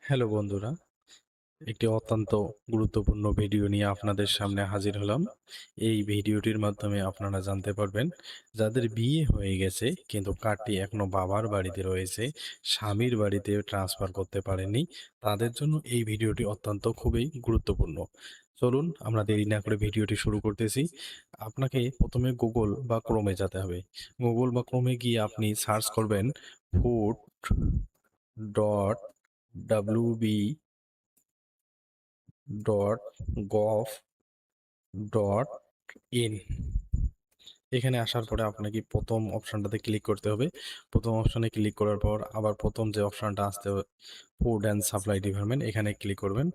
Hello বন্ধুরা, একটি অত্যন্ত গুরুত্বপূর্ণ ভিডিও নিয়ে আপনাদের সামনে হাজির হলাম। এই ভিডিওটির মাধ্যমে আপনারা জানতে পারবেন, যাদের বিয়ে হয়ে গেছে কিন্তু কার্ডটি এখনো বাবার বাড়িতে রয়েছে, স্বামীর বাড়িতে ট্রান্সফার করতে পারেনি, তাদের জন্য এই ভিডিওটি অত্যন্ত খুবই গুরুত্বপূর্ণ। চলুন আমরা দেরি না করে ভিডিওটি শুরু করতেছি। আপনাকে প্রথমে গুগল বা ক্রোমে যেতে হবে। গুগল বা ক্রোমে গিয়ে আপনি সার্চ করবেন food dot WB dot gov dot in. এখানে আসার পরে আপনাকে প্রথম অপশনটাতে ক্লিক করতে হবে। প্রথম অপশনে ক্লিক করার পর আবার প্রথম যে অপশনটা আসতে ফুড অ্যান্ড সাপ্লাই ডিপার্টমেন্ট, এখানে ক্লিক করবেন।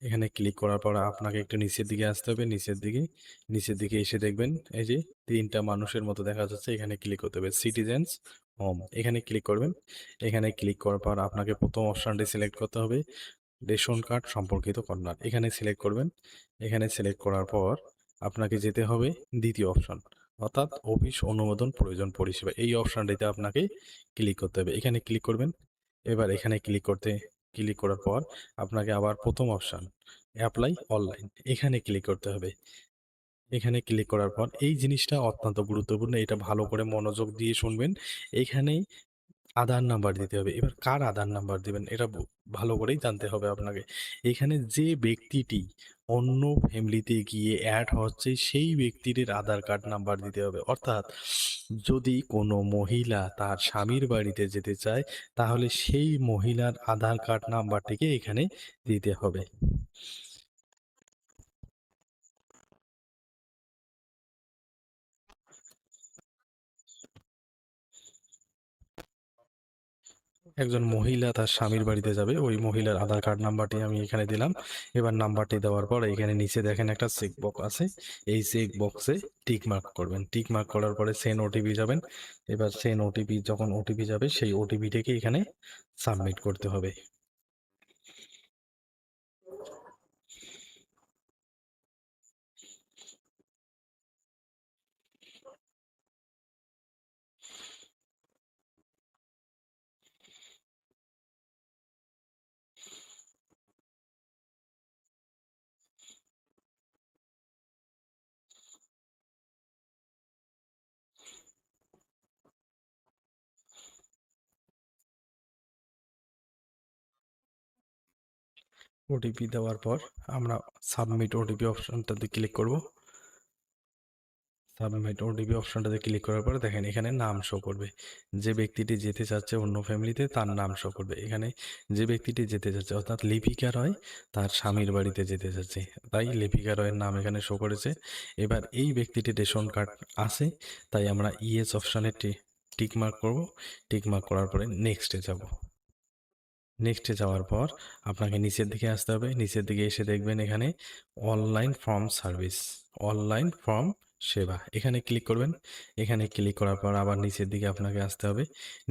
এখানে ক্লিক করার পর আপনাকে একটু নিচের দিকে আসতে হবে। নিচের দিকে এসে দেখবেন এই যে তিনটা মানুষের মতো দেখা যাচ্ছে, এখানে ক্লিক করতে হবে সিটিজেন্স হোম, এখানে ক্লিক করবেন। এখানে ক্লিক করার পর আপনাকে প্রথম অপশনটি সিলেক্ট করতে হবে, রেশন কার্ড সম্পর্কিত কর্নার, এখানে সিলেক্ট করবেন। এখানে সিলেক্ট করার পর আপনাকে যেতে হবে দ্বিতীয় অপশন, অর্থাৎ অফিস অনুমোদন প্রয়োজন পরিষেবা, এই অপশনটিতে আপনাকে ক্লিক করতে হবে। এখানে ক্লিক করবেন। এবার এখানে ক্লিক করার পর আপনাকে আবার প্রথম অপশন অ্যাপ্লাই অনলাইন, এখানে ক্লিক করতে হবে। এখানে ক্লিক করার পর এই জিনিসটা অত্যন্ত গুরুত্বপূর্ণ, এটা ভালো করে মনোযোগ দিয়ে শুনবেন। এইখানে আধার নাম্বার দিতে হবে। এবার কার আধার নাম্বার দিবেন এটা ভালো করেই জানতে হবে আপনাকে। এখানে যে ব্যক্তিটি অন্য ফ্যামিলিতে গিয়ে অ্যাড হচ্ছে সেই ব্যক্তির আধার কার্ড নাম্বার দিতে হবে। অর্থাৎ যদি কোনো মহিলা তার স্বামীর বাড়িতে যেতে চায়, তাহলে সেই মহিলার আধার কার্ড নাম্বারটিকে এখানে দিতে হবে। একজন মহিলা তার স্বামীর বাড়িতে যাবে, ওই মহিলার আধার কার্ড নাম্বারটি আমি এখানে দিলাম। এবার নাম্বারটি দেওয়ার পর এখানে নিচে দেখেন একটা চেক বক্স আছে, এই চেক বক্সে টিক মার্ক করবেন। টিক মার্ক করার পরে সেন্ড ওটিপি যাবেন। এবার সেন্ড ওটিপি, যখন ওটিপি যাবে সেই ওটিপিটাকে এখানে সাবমিট করতে হবে। ওটিপি দেওয়ার পর আমরা সাবমিট ওটিপি অপশনটাতে ক্লিক করব। সাবমিট ওটিপি অপশনটাতে ক্লিক করার পরে দেখেন এখানে নাম শো করবে, যে ব্যক্তিটি যেতে চাচ্ছে অন্য ফ্যামিলিতে তার নাম শো করবে। এখানে যে ব্যক্তিটি যেতে যাচ্ছে অর্থাৎ লিপিকা রয় তার স্বামীর বাড়িতে যেতে যাচ্ছে, তাই লিপিকা রয়ের নাম এখানে শো করেছে। এবার এই ব্যক্তিটি রেশন কার্ড আছে, তাই আমরা ইয়েস অপশানে টিক মার্ক করব। টিক মার্ক করার পরে নেক্সটে যাব। নেক্সটে যাওয়ার পর আপনাকে নিচের দিকে আসতে হবে। নিচের দিকে এসে দেখবেন এখানে online form service, online form সেবা, এখানে ক্লিক করবেন। এখানে ক্লিক করার পর আবার নিচের দিকে আপনাকে আসতে হবে।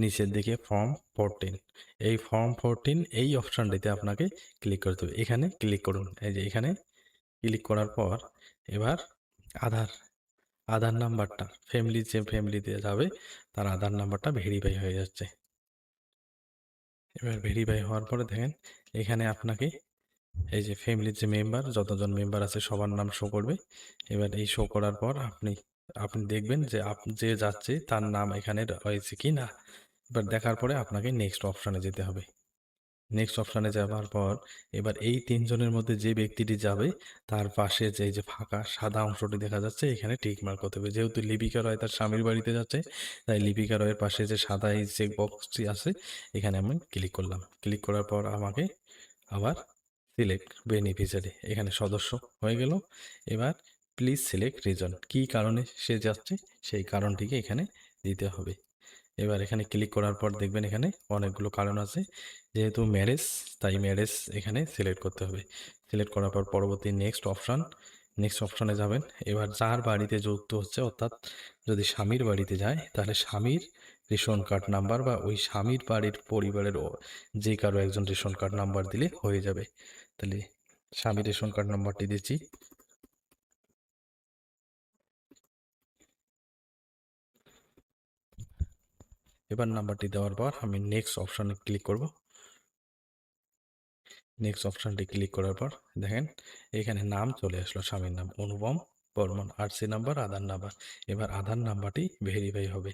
নিচের দিকে ফর্ম 14, এই ফর্ম 14 এই অপশানটিতে আপনাকে ক্লিক করতে হবে। এখানে ক্লিক করুন। এই যে এখানে ক্লিক করার পর এবার আধার আধার নাম্বারটা, যে ফ্যামিলিতে যাবে তার আধার নাম্বারটা ভেরিফাই হয়ে যাচ্ছে। এবার ভেরিফাই হওয়ার পরে দেখেন এখানে আপনাকে এই যে ফ্যামিলির যে মেম্বার, যতজন মেম্বার আছে সবার নাম শো করবে। এবার এই শো করার পর আপনি আপনি দেখবেন যে যে যাচ্ছে তার নাম এখানে রয়েছে কি না। এবার দেখার পরে আপনাকে নেক্সট অপশানে যেতে হবে। নেক্সট অপশানে যাওয়ার পর এবার এই তিনজনের মধ্যে যে ব্যক্তিটি যাবে তার পাশে যে এই যে ফাঁকা সাদা অংশটি দেখা যাচ্ছে, এখানে টিক মার্ক করতে হবে। যেহেতু লিপিকা রয় তার স্বামীর বাড়িতে যাচ্ছে, তাই লিপিকা রয়ের পাশে যে সাদা এই চেক বক্সটি আছে এখানে আমি ক্লিক করলাম। ক্লিক করার পর আমাকে আবার সিলেক্ট বেনিফিশিয়ারি, এখানে সদস্য হয়ে গেল। এবার প্লিজ সিলেক্ট রিজন, কী কারণে সে যাচ্ছে সেই কারণটিকে এখানে দিতে হবে। এবার এখানে ক্লিক করার পর দেখবেন এখানে অনেকগুলো কারণ আছে, যেহেতু ম্যারেজ তাই ম্যারেজ এখানে সিলেক্ট করতে হবে। সিলেক্ট করার পর পরবর্তী নেক্সট অপশানে যাবেন। এবার যার বাড়িতে যুক্ত হচ্ছে, অর্থাৎ যদি স্বামীর বাড়িতে যায় তাহলে স্বামীর রেশন কার্ড নাম্বার বা ওই স্বামীর বাড়ির পরিবারের যে কারো একজন রেশন কার্ড নাম্বার দিলে হয়ে যাবে। তাহলে স্বামীর রেশন কার্ড নাম্বারটি দিচ্ছি। এবার নাম্বারটি দেওয়ার পর আমি নেক্সট অপশানে ক্লিক করব। নেক্সট অপশনটি ক্লিক করার পর দেখেন এখানে নাম চলে আসলো, স্বামীর নাম অনুপম বর্মন, আরসি নাম্বার, আধার নাম্বার। এবার আধার নাম্বারটি ভেরিফাই হবে।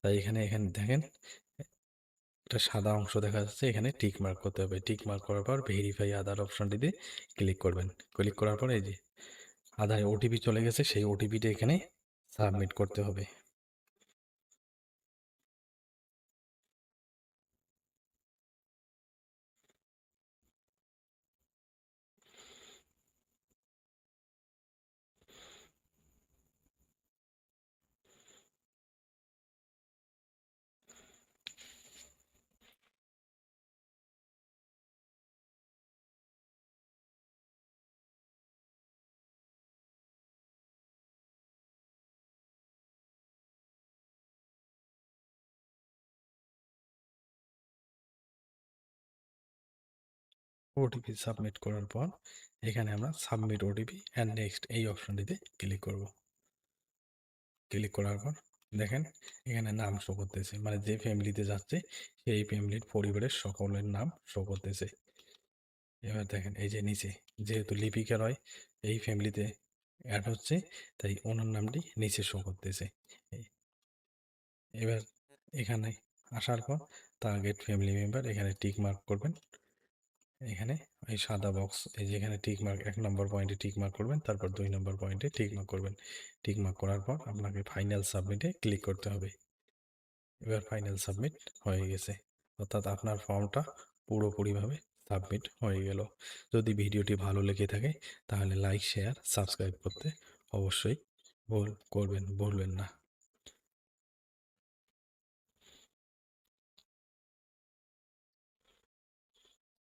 তাই এখানে এখানে দেখেন একটা সাদা অংশ দেখা যাচ্ছে, এখানে টিক মার্ক করতে হবে। টিক মার্ক করার পর ভেরিফাই আধার অপশনটিতে ক্লিক করবেন। ক্লিক করার পর এই যে আধারে ওটিপি চলে গেছে, সেই ওটিপিটা এখানে সাবমিট করতে হবে। ওটিপি সাবমিট করার পর এখানে আমরা সাবমিট ওটিপি অ্যান্ড নেক্সট এই অপশনটিতে ক্লিক করব। ক্লিক করার পর দেখেন এখানে নাম শো করতেছে, মানে যে ফ্যামিলিতে যাচ্ছে সেই ফ্যামিলির পরিবারের সকলের নাম শো করতেছে। এবার দেখেন এই যে নিচে যেহেতু লিপিকা রয় এই ফ্যামিলিতে অ্যাড হচ্ছে, তাই ওনার নামটি নিচে শো করতেছে। এবার এখানে আসার পর টার্গেট ফ্যামিলি মেম্বার এখানে টিক মার্ক করবেন। এখানে এই সাদা বক্স এই যে এখানে টিক মার্ক 1 নম্বর পয়েন্টে টিক মার্ক করবেন, তারপর 2 নম্বর পয়েন্টে টিক মার্ক করবেন। টিক মার্ক করার পর আপনাকে ফাইনাল সাবমিটে ক্লিক করতে হবে। এবার ফাইনাল সাবমিট হয়ে গেছে, অর্থাৎ আপনার ফর্মটা পুরোপুরিভাবে সাবমিট হয়ে গেল। যদি ভিডিওটি ভালো লেগে থাকে তাহলে লাইক, শেয়ার, সাবস্ক্রাইব করতে অবশ্যই ভুলবেন না।